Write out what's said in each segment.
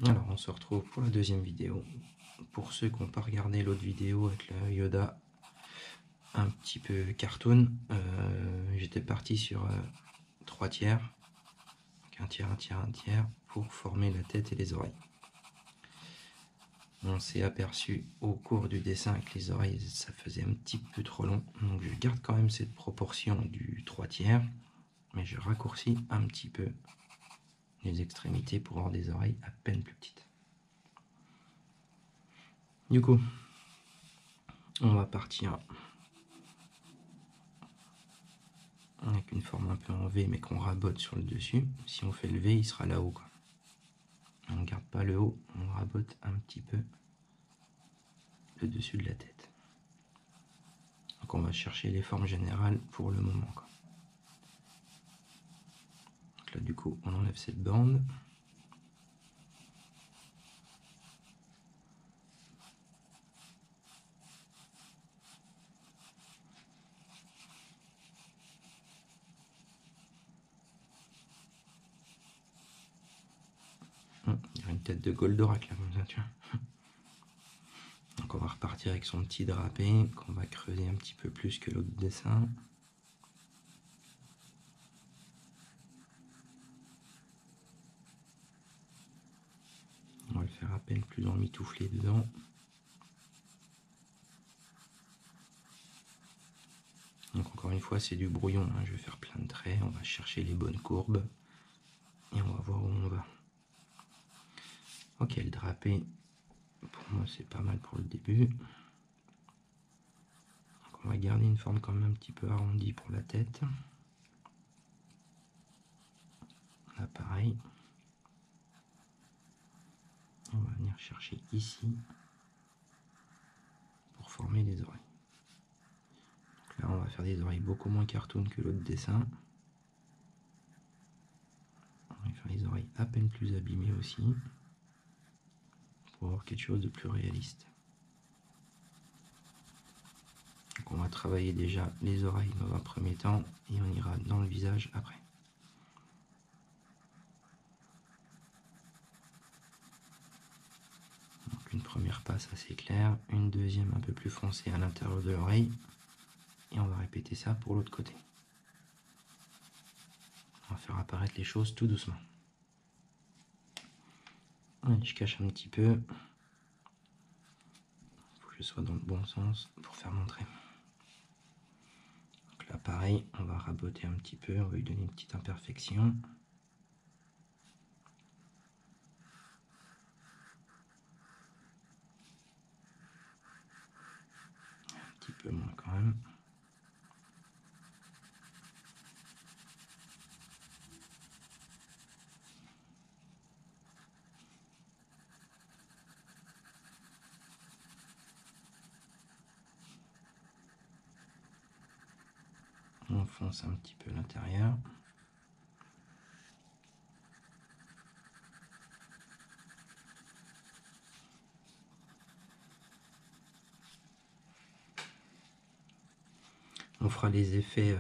Alors on se retrouve pour la deuxième vidéo. Pour ceux qui n'ont pas regardé l'autre vidéo avec le Yoda un petit peu cartoon, j'étais parti sur 3 tiers, donc un tiers, un tiers, un tiers, pour former la tête et les oreilles. On s'est aperçu au cours du dessin que les oreilles ça faisait un petit peu trop long, donc je garde quand même cette proportion du 3 tiers, mais je raccourcis un petit peu les extrémités pour avoir des oreilles à peine plus petites. Du coup, on va partir avec une forme un peu en V mais qu'on rabote sur le dessus. Si on fait le V, il sera là-haut. On ne garde pas le haut, on rabote un petit peu le dessus de la tête. Donc on va chercher les formes générales pour le moment. Donc là du coup on enlève cette bande. Il y a une tête de Goldorak là comme ça, tu vois. Donc on va repartir avec son petit drapé qu'on va creuser un petit peu plus que l'autre dessin. On va le faire à peine plus emmitouflé dedans. Donc encore une fois c'est du brouillon, hein. Je vais faire plein de traits, on va chercher les bonnes courbes et on va voir où on va. Ok, le drapé, pour moi c'est pas mal pour le début. Donc on va garder une forme quand même un petit peu arrondie pour la tête. Là pareil. On va venir chercher ici pour former les oreilles. Donc là on va faire des oreilles beaucoup moins cartoon que l'autre dessin. On va faire les oreilles à peine plus abîmées aussi, pour avoir quelque chose de plus réaliste. Donc on va travailler déjà les oreilles dans un premier temps et on ira dans le visage après. Donc une première passe assez claire, une deuxième un peu plus foncée à l'intérieur de l'oreille et on va répéter ça pour l'autre côté. On va faire apparaître les choses tout doucement. Allez, je cache un petit peu. Il faut que je sois dans le bon sens pour faire montrer. Donc là pareil, on va raboter un petit peu, on va lui donner une petite imperfection. Un petit peu moins quand même. On fonce un petit peu l'intérieur. On fera les effets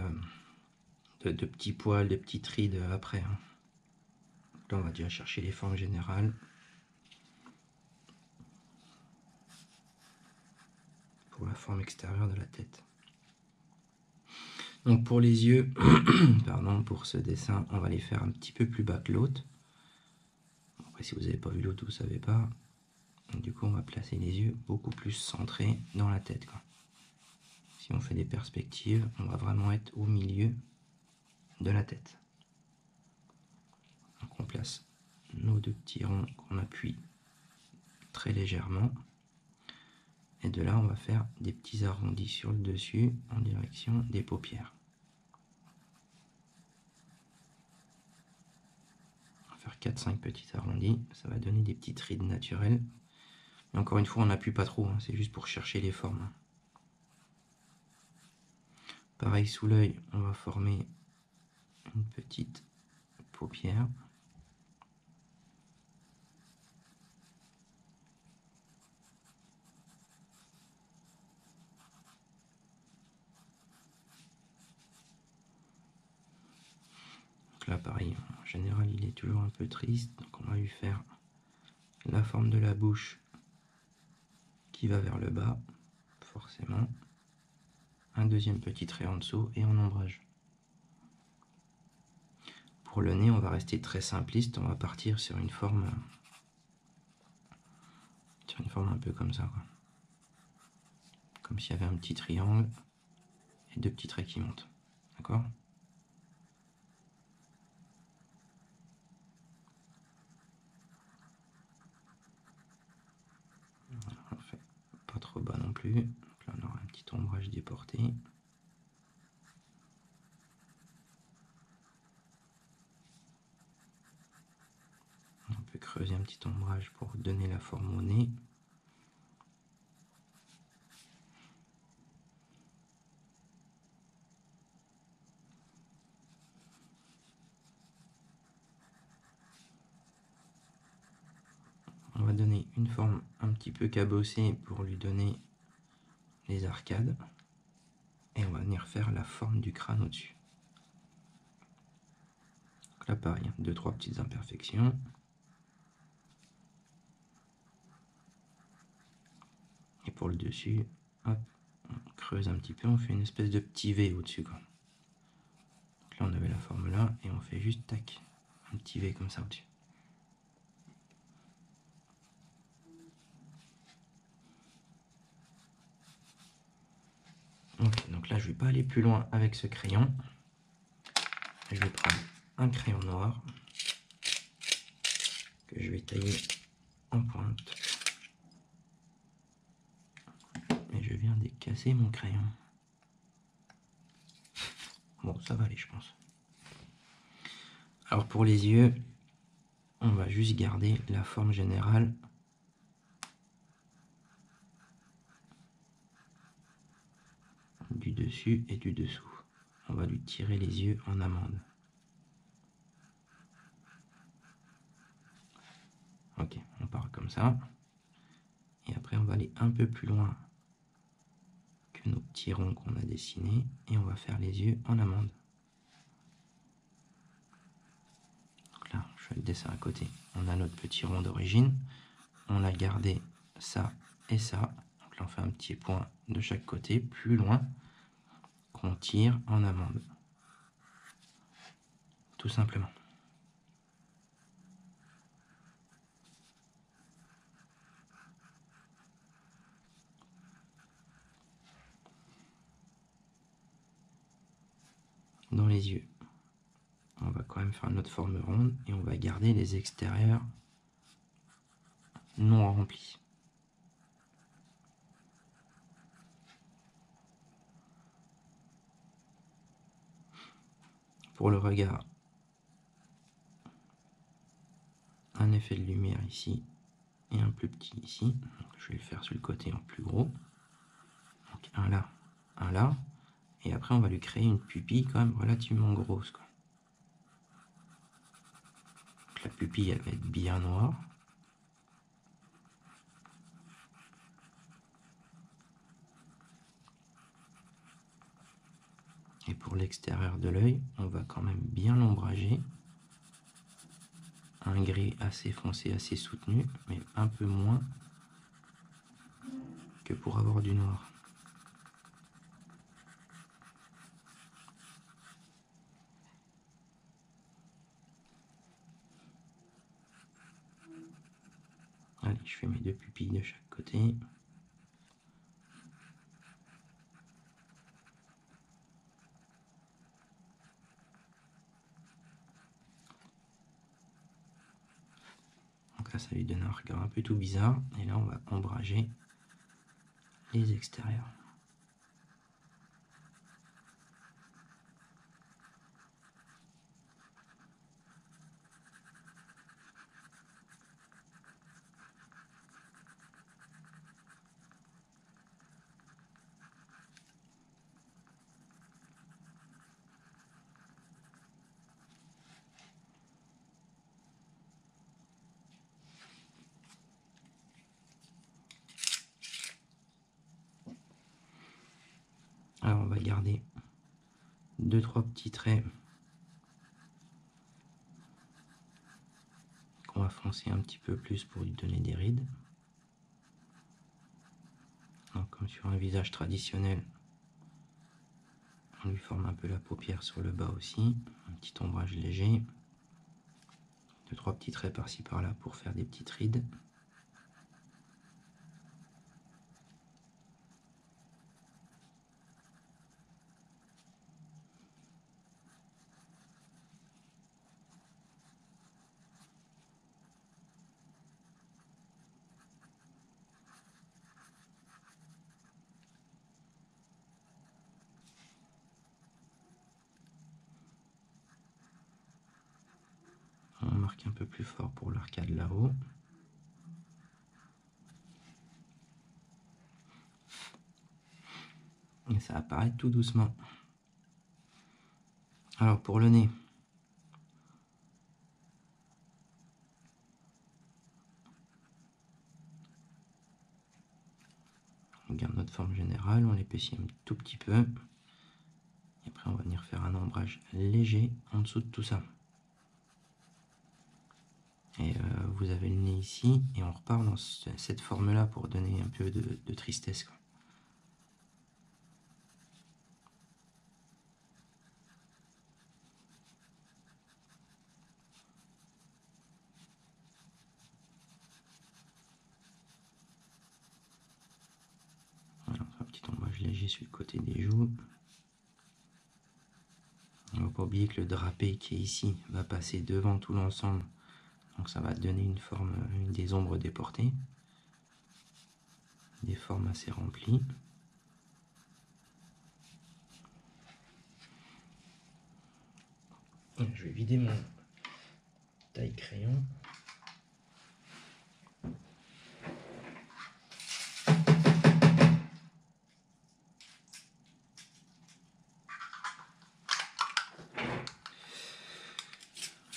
de petits poils, de petites rides après. Hein. Là, on va déjà chercher les formes générales. Pour la forme extérieure de la tête. Donc pour les yeux, pardon, pour ce dessin, on va les faire un petit peu plus bas que l'autre. Après, si vous n'avez pas vu l'autre, vous ne savez pas. Donc, du coup, on va placer les yeux beaucoup plus centrés dans la tête. Quoi. Si on fait des perspectives, on va vraiment être au milieu de la tête. Donc on place nos deux petits ronds qu'on appuie très légèrement. Et de là, on va faire des petits arrondis sur le dessus en direction des paupières. On va faire 4-5 petits arrondis. Ça va donner des petites rides naturelles. Mais encore une fois, on n'appuie pas trop. Hein, c'est juste pour chercher les formes. Pareil, sous l'œil, on va former une petite paupière. Donc là, pareil, en général, il est toujours un peu triste, donc on va lui faire la forme de la bouche qui va vers le bas, forcément. Un deuxième petit trait en dessous et en ombrage. Pour le nez, on va rester très simpliste, on va partir sur une forme un peu comme ça, quoi. Comme s'il y avait un petit triangle et deux petits traits qui montent. D'accord? On fait pas trop bas non plus. Donc là, on aura un petit ombrage déporté. On peut creuser un petit ombrage pour donner la forme au nez. On va donner une forme un petit peu cabossée pour lui donner les arcades. Et on va venir faire la forme du crâne au-dessus. Donc là, pareil, 2-3 petites imperfections. Et pour le dessus, hop, on creuse un petit peu, on fait une espèce de petit V au-dessus, quoi. Donc là, on avait la forme là, et on fait juste, tac, un petit V comme ça au-dessus. Ok, donc là, je vais pas aller plus loin avec ce crayon. Je vais prendre un crayon noir que je vais tailler en pointe. Et je viens de casser mon crayon. Bon, ça va aller, je pense. Alors pour les yeux, on va juste garder la forme générale. Du dessus et du dessous. On va lui tirer les yeux en amande. Ok, on part comme ça. Et après, on va aller un peu plus loin que nos petits ronds qu'on a dessinés. Et on va faire les yeux en amande. Donc là, je fais le dessin à côté. On a notre petit rond d'origine. On a gardé ça et ça. Donc là, on fait un petit point de chaque côté, plus loin, qu'on tire en amande. Tout simplement. Dans les yeux, on va quand même faire notre forme ronde et on va garder les extérieurs non remplis. Pour le regard, un effet de lumière ici et un plus petit ici. Donc, je vais le faire sur le côté en plus gros. Donc un là. Et après, on va lui créer une pupille quand même relativement grosse, quoi. Donc, la pupille, elle va être bien noire. Et pour l'extérieur de l'œil, on va quand même bien l'ombrager. Un gris assez foncé, assez soutenu, mais un peu moins que pour avoir du noir. Allez, je fais mes deux pupilles de chaque côté. Donc là, ça lui donne un regard un peu tout bizarre. Et là, on va ombrager les extérieurs. Alors on va garder 2-3 petits traits qu'on va foncer un petit peu plus pour lui donner des rides. Donc, comme sur un visage traditionnel, on lui forme un peu la paupière sur le bas aussi, un petit ombrage léger, 2-3 petits traits par-ci par-là pour faire des petites rides. On marque un peu plus fort pour l'arcade là-haut. Et ça apparaît tout doucement. Alors pour le nez, on garde notre forme générale, on l'épaissit un tout petit peu. Et après on va venir faire un ombrage léger en dessous de tout ça. Et vous avez le nez ici, et on repart dans cette forme-là pour donner un peu de tristesse, quoi. Voilà, un petit ombrage léger sur le côté des joues. Il ne faut pas oublier que le drapé qui est ici va passer devant tout l'ensemble. Donc ça va donner une forme, des ombres déportées. Des formes assez remplies. Je vais vider mon taille crayon.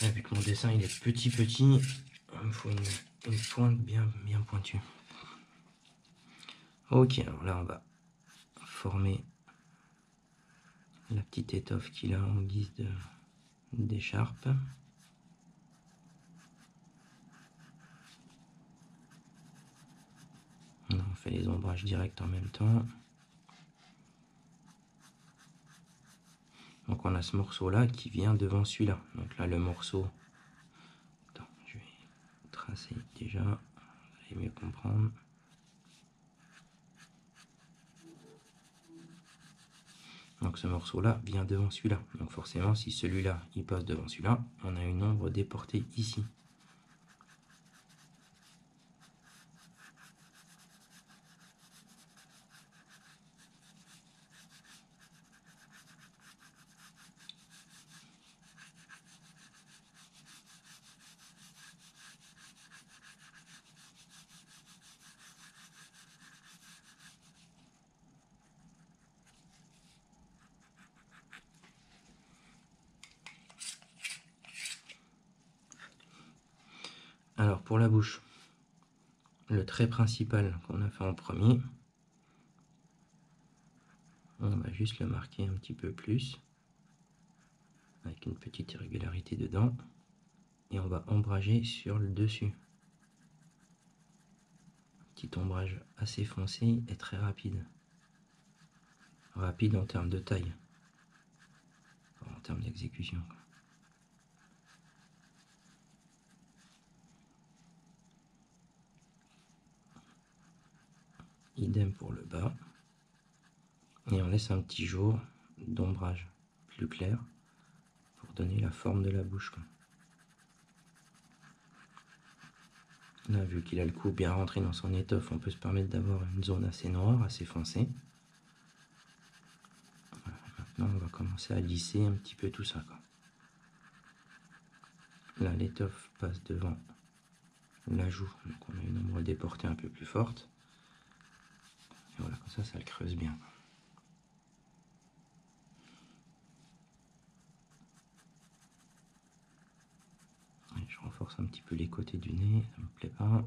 Et vu que mon dessin il est petit, il me faut une pointe bien pointue. Ok, alors là on va former la petite étoffe qu'il a en guise d'écharpe. On fait les ombrages directs en même temps. Donc on a ce morceau là qui vient devant celui-là. Donc là le morceau, attends, je vais tracer déjà, vous allez mieux comprendre. Donc ce morceau là vient devant celui-là. Donc forcément si celui-là il passe devant celui-là, on a une ombre déportée ici. Alors pour la bouche, le trait principal qu'on a fait en premier, on va juste le marquer un petit peu plus, avec une petite irrégularité dedans, et on va ombrager sur le dessus. Petit ombrage assez foncé et très rapide. Rapide en termes de taille, en termes d'exécution. Idem pour le bas. Et on laisse un petit jour d'ombrage plus clair pour donner la forme de la bouche. Là, vu qu'il a le cou bien rentré dans son étoffe, on peut se permettre d'avoir une zone assez noire, assez foncée. Voilà, maintenant, on va commencer à lisser un petit peu tout ça, quoi. Là, l'étoffe passe devant la joue, donc on a une ombre déportée un peu plus forte. Et voilà, comme ça le creuse bien. Et je renforce un petit peu les côtés du nez, ça me plaît pas.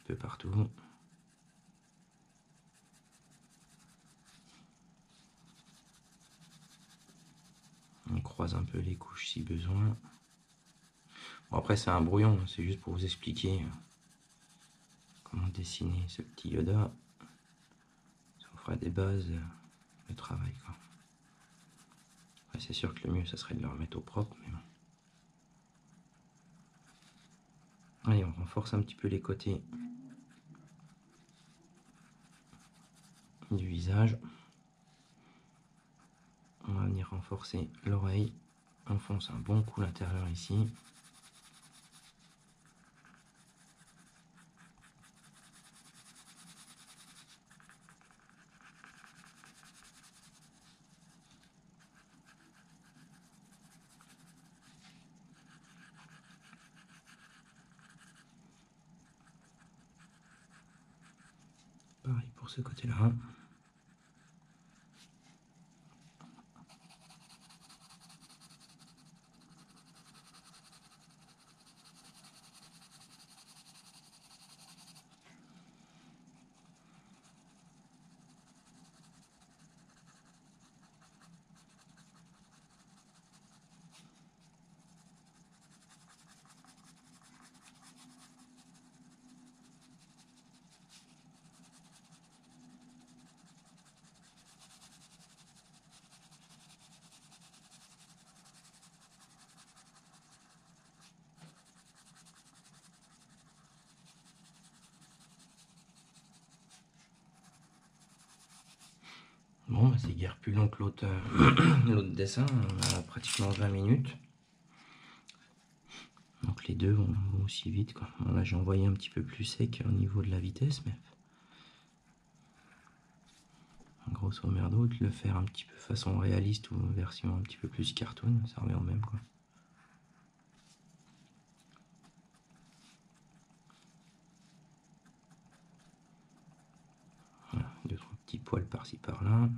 peu partout. On croise un peu les couches si besoin. Bon, après c'est un brouillon, c'est juste pour vous expliquer comment dessiner ce petit Yoda. Ça vous fera des bases de travail, quoi. C'est sûr que le mieux, ça serait de le remettre au propre, mais bon. Allez, on renforce un petit peu les côtés du visage. On va venir renforcer l'oreille. On fonce un bon coup l'intérieur ici. Pareil pour ce côté-là. Bon, c'est guère plus long que l'autre l'autre dessin, on a pratiquement 20 minutes. Donc les deux vont aussi vite, quoi. Bon, là j'ai envoyé un petit peu plus sec au niveau de la vitesse, mais grosso merdo, de le faire un petit peu façon réaliste ou version un petit peu plus cartoon, ça revient au même, quoi. Voilà, 2-3 petits poils par-ci par-là.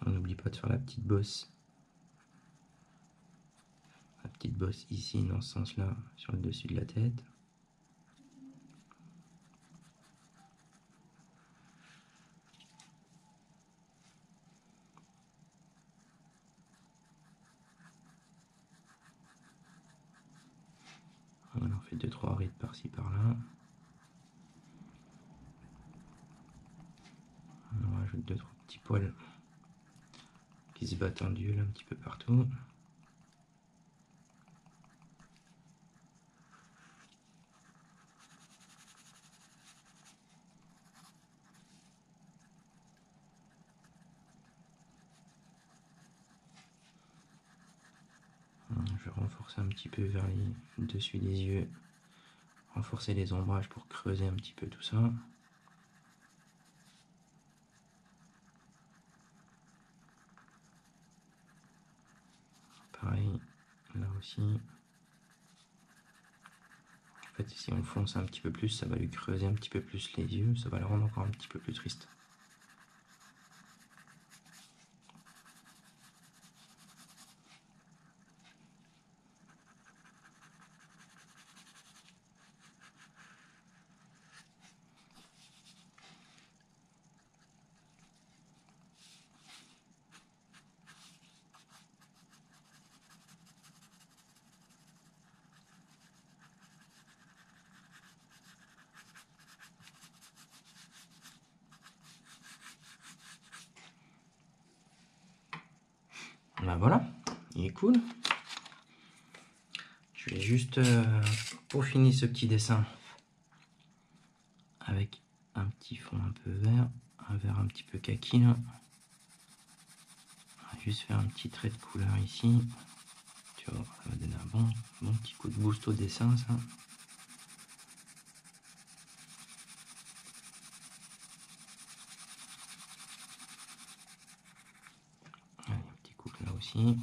On n'oublie pas de faire la petite bosse. La petite bosse ici, dans ce sens-là, sur le dessus de la tête. Voilà, on fait 2-3 rides par-ci par-là. On rajoute 2-3 petits poils qui se battent en duel un petit peu partout. Je vais renforcer un petit peu vers le dessus des yeux, renforcer les ombrages pour creuser un petit peu tout ça. Pareil, là aussi. En fait, si on fonce un petit peu plus, ça va lui creuser un petit peu plus les yeux, ça va le rendre encore un petit peu plus triste. Ben voilà, il est cool. Je vais juste peaufiner ce petit dessin avec un petit fond un peu vert, un vert un petit peu kaki là. On va juste faire un petit trait de couleur ici. Tu vois, ça va donner un bon petit coup de boost au dessin, ça. Allez, un petit coup là aussi.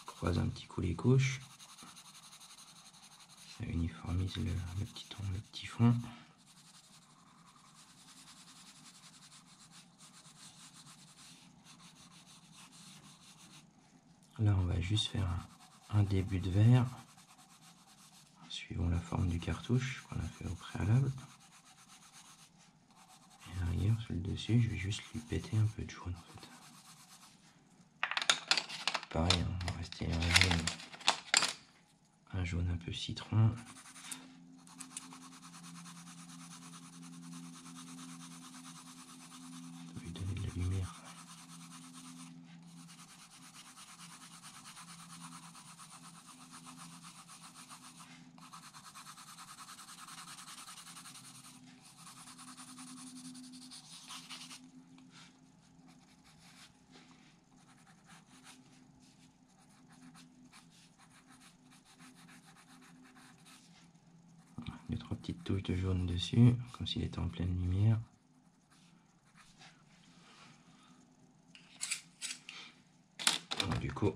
Croise un petit coup les couches. uniformise le petit fond. Là, on va juste faire un début de verre, suivant la forme du cartouche qu'on a fait au préalable. Et derrière, sur le dessus, je vais juste lui péter un peu de jaune en fait. Pareil, on va rester un jaune un peu citron. Ça va lui donner de la lumière. Deux, trois petites touches de jaune dessus, comme s'il était en pleine lumière. Donc, du coup,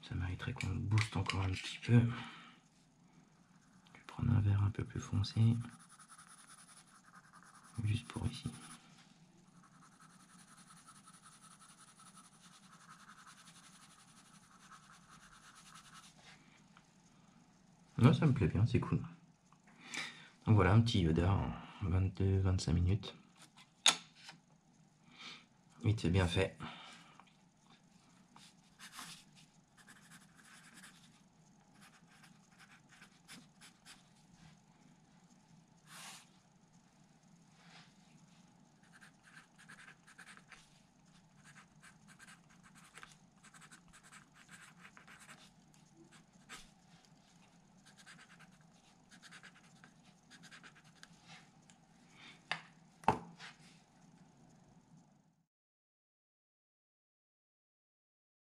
ça mériterait qu'on booste encore un petit peu. Je vais prendre un verre un peu plus foncé, juste pour ici. Ouais, ça me plaît bien, c'est cool. Donc voilà, un petit Yoda en 22-25 minutes. Vite, c'est bien fait.